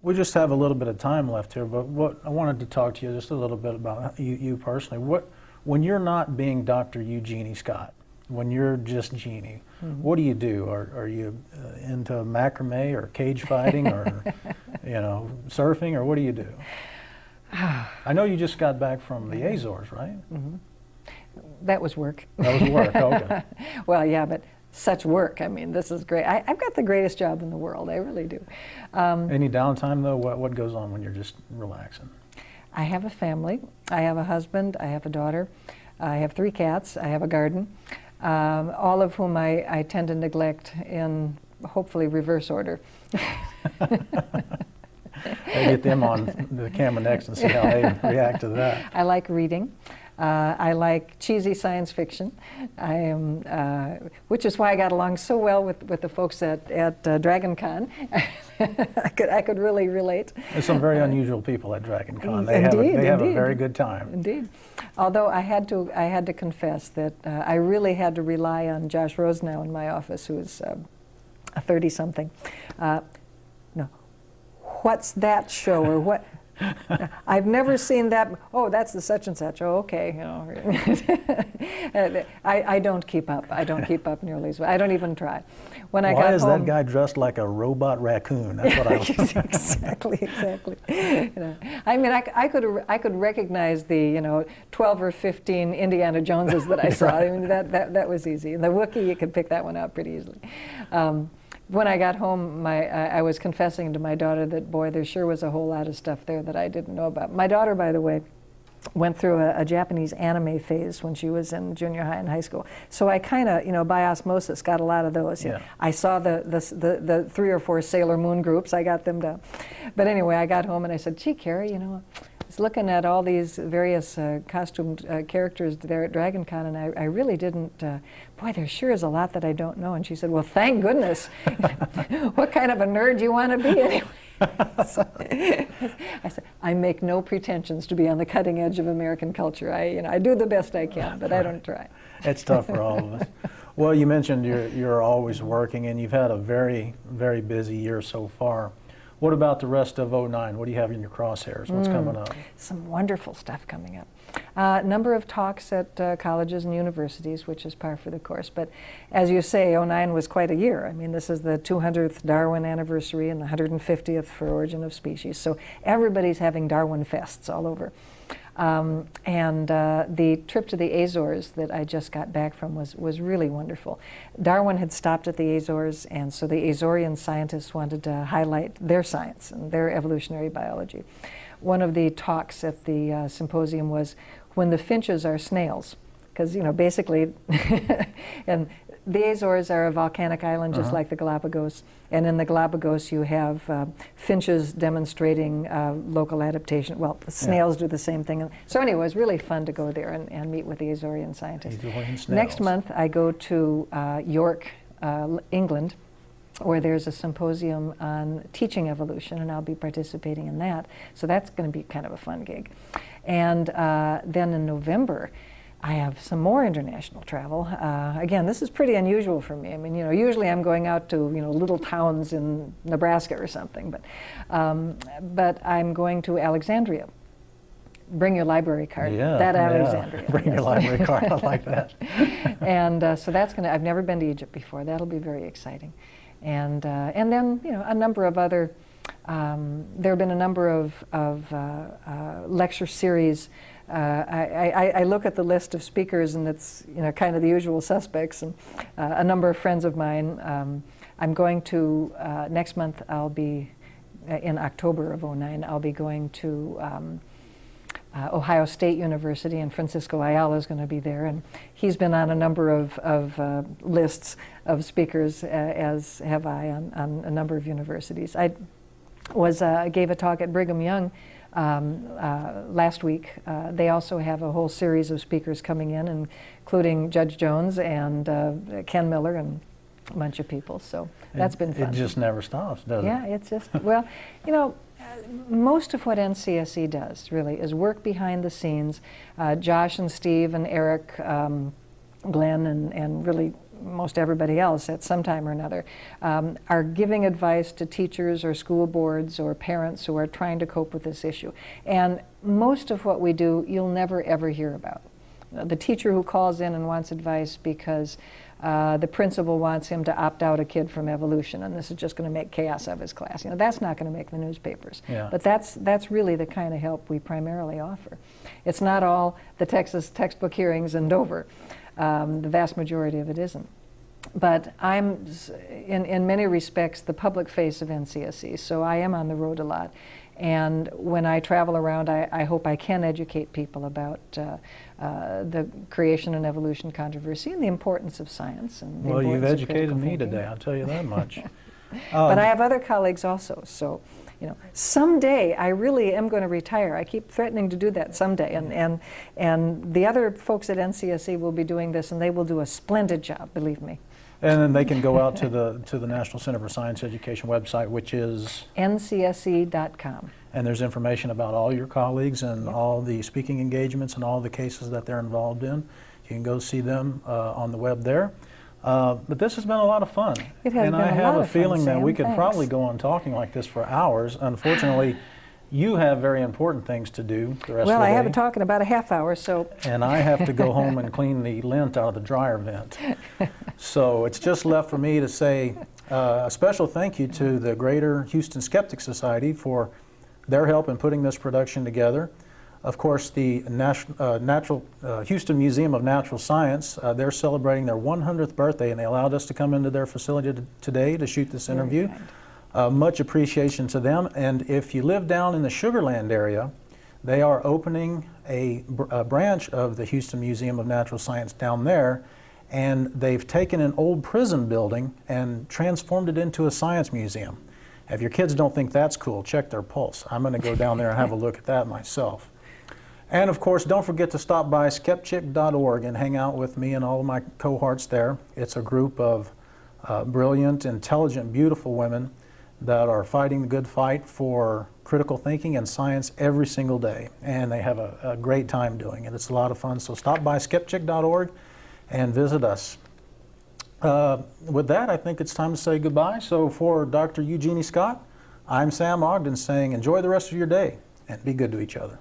We just have a little bit of time left here, but what I wanted to talk to you just a little bit about you personally. When you're not being Dr. Genie Scott, when you're just Genie, what do you do? Are you into macrame or cage fighting or surfing, or what do you do? I know you just got back from the Azores, right? That was work. That was work, okay. Well, yeah, but such work. I mean, this is great. I've got the greatest job in the world. I really do. Any downtime, though? What goes on when you're just relaxing? I have a family. I have a husband. I have a daughter. I have 3 cats. I have a garden, all of whom I tend to neglect in hopefully reverse order. I'll get them on the camera next and see how they react to that. I like reading. I like cheesy science fiction. Which is why I got along so well with the folks at Dragon Con. I could really relate. There's some very unusual people at Dragon Con. They Indeed, have a very good time. Indeed. Although I had to confess that I really had to rely on Josh Rosenau in my office, who is a 30-something. No, what's that show, or what? I've never seen that. Oh, that's the such and such. Oh, okay. I don't keep up. I don't keep up nearly as well. I don't even try. When I got home, why is that guy dressed like a robot raccoon? That's what I was Exactly. I mean, I could recognize the 12 or 15 Indiana Joneses that I saw. Right. I mean, that was easy. And the Wookiee, you could pick that one out pretty easily. When I got home, I was confessing to my daughter that, boy, there sure was a whole lot of stuff there that I didn't know about. My daughter, by the way, went through a Japanese anime phase when she was in junior high and high school. So I kind of, by osmosis, got a lot of those. Yeah. I saw the 3 or 4 Sailor Moon groups. I got them down. But anyway, I got home and I said, gee, Carrie, I was looking at all these various costumed characters there at Dragon Con, and I really didn't, boy, there sure is a lot that I don't know. And she said, well, thank goodness. What kind of a nerd do you want to be anyway? So, I said, I make no pretensions to be on the cutting edge of American culture. I do the best I can, but I don't try. It's tough for all of us. Well, you mentioned you're always working, and you've had a very, very busy year so far. What about the rest of '09? What do you have in your crosshairs? What's coming up? Some wonderful stuff coming up. A number of talks at colleges and universities, which is par for the course. But as you say, '09 was quite a year. I mean, this is the 200th Darwin anniversary and the 150th for Origin of Species. So everybody's having Darwin fests all over. The trip to the Azores that I just got back from was really wonderful. Darwin had stopped at the Azores, and so the Azorean scientists wanted to highlight their science and their evolutionary biology. One of the talks at the symposium was when the finches are snails, because basically, and the Azores are a volcanic island just like the Galapagos, and in the Galapagos you have finches demonstrating local adaptation. Well, the snails do the same thing. So anyway, it was really fun to go there and meet with the Azorean scientists. Next month I go to York, England, where there's a symposium on teaching evolution, and I'll be participating in that. So that's going to be kind of a fun gig. And then in November, I have some more international travel. Again, this is pretty unusual for me. I mean, usually I'm going out to, little towns in Nebraska or something, but I'm going to Alexandria. Bring your library card. Yeah, Alexandria. Bring your library card. I like that. And so that's I've never been to Egypt before. That'll be very exciting. And then, a number of other, there have been a number of lecture series. I look at the list of speakers, and it's kind of the usual suspects, and a number of friends of mine. I'm going to next month. I'll be in October of '09. I'll be going to Ohio State University, and Francisco Ayala is going to be there, and he's been on a number of lists of speakers, as have I, on a number of universities. I gave a talk at Brigham Young last week. They also have a whole series of speakers coming in, including Judge Jones and Ken Miller and a bunch of people. So that's been fun. It just never stops, does it? Yeah, it's just, well, most of what NCSE does, really, is work behind the scenes. Josh and Steve and Eric, Glenn and really most everybody else at some time or another, are giving advice to teachers or school boards or parents who are trying to cope with this issue. And most of what we do, you'll never ever hear about. The teacher who calls in and wants advice because the principal wants him to opt out a kid from evolution, and this is just going to make chaos of his class. You know, that's not going to make the newspapers. Yeah. But that's really the kind of help we primarily offer. It's not all the Texas textbook hearings in Dover. The vast majority of it isn't. But I'm, in many respects, the public face of NCSE, so I am on the road a lot. And when I travel around, I hope I can educate people about the creation and evolution controversy and the importance of science. And well, you've educated me today, I'll tell you that much. But I have other colleagues also, so you know, someday I really am going to retire. I keep threatening to do that someday, and the other folks at NCSE will be doing this, and they will do a splendid job, believe me. And then they can go out to the National Center for Science Education website, which is ncse.com. And there's information about all your colleagues and all the speaking engagements and all the cases that they're involved in. You can go see them on the web there. But this has been a lot of fun. It has and been I a have lot a of fun, feeling that Sam. we could Thanks. probably go on talking like this for hours. Unfortunately, you have very important things to do the rest of the day. Well, I have a talk in about a half hour, so. And I have to go home and clean the lint out of the dryer vent. So it's just left for me to say a special thank you to the Greater Houston Skeptic Society for their help in putting this production together. Of course, the Houston Museum of Natural Science, they're celebrating their 100th birthday, and they allowed us to come into their facility today to shoot this interview. Much appreciation to them. And if you live down in the Sugar Land area, they are opening a branch of the Houston Museum of Natural Science down there, and they've taken an old prison building and transformed it into a science museum. If your kids don't think that's cool, check their pulse. I'm going to go down there and have a look at that myself. And of course, don't forget to stop by skepchick.org and hang out with me and all of my cohorts there. It's a group of brilliant, intelligent, beautiful women that are fighting the good fight for critical thinking and science every single day. And they have a great time doing it. It's a lot of fun. So stop by skepchick.org and visit us. With that, I think it's time to say goodbye. So for Dr. Genie Scott, I'm Sam Ogden saying enjoy the rest of your day and be good to each other.